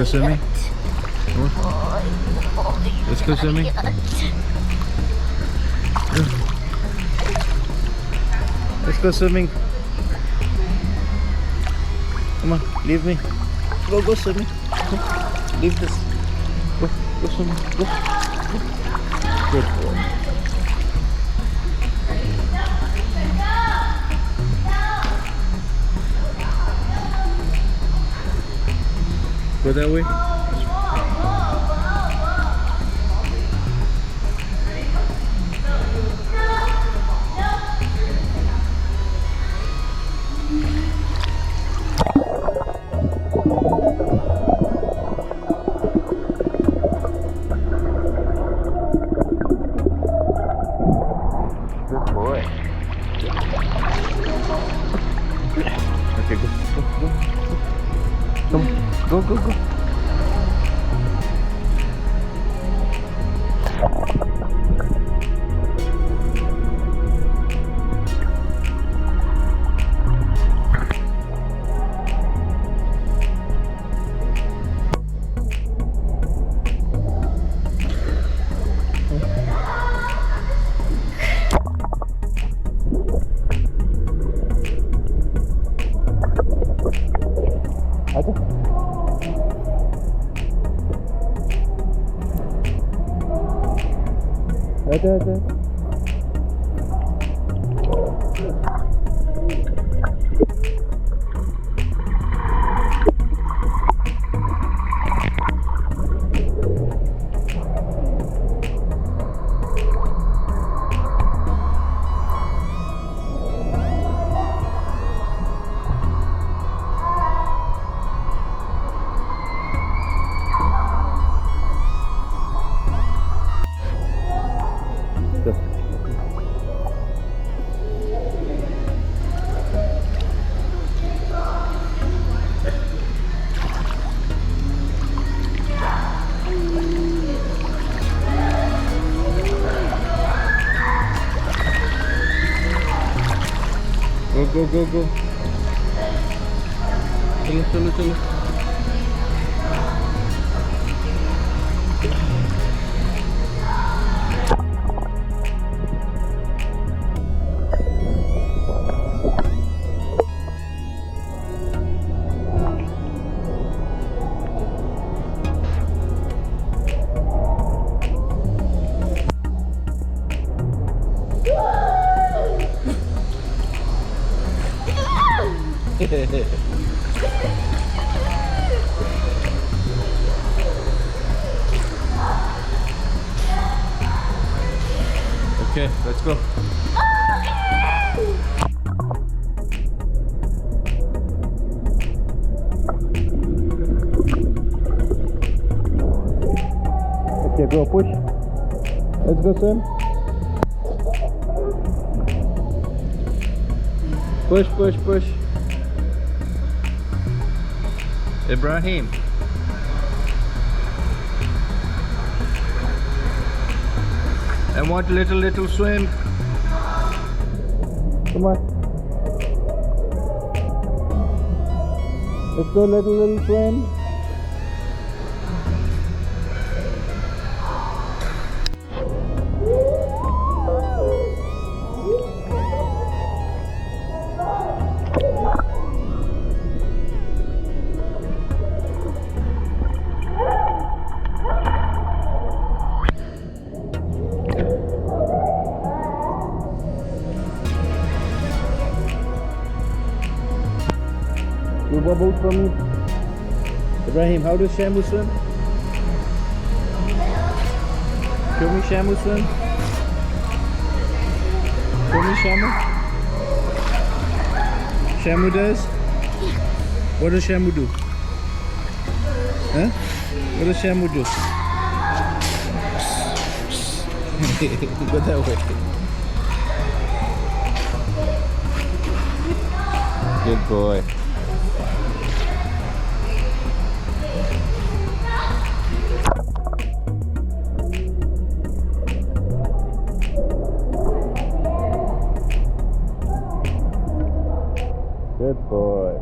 go swimming. Come on. Let's go swimming. Let's go swimming. Come on, leave me. Go swimming. Come. Leave this. Go swimming. Go. Good boy. Go that way. Good boy. Okay, go. Come on, go. Ada. Go. Chalo. Okay, let's go. Okay, go push. Let's go swim. Push. Ebrahim. I want little swim. Come on. Let's go little swim. You bubble from me. Ebrahim, how does Shamu swim? Show me Shamu swim. Show me Shamu. Shamu does? What does Shamu do? Huh? What does Shamu do? Go that way. Good boy. Good boy.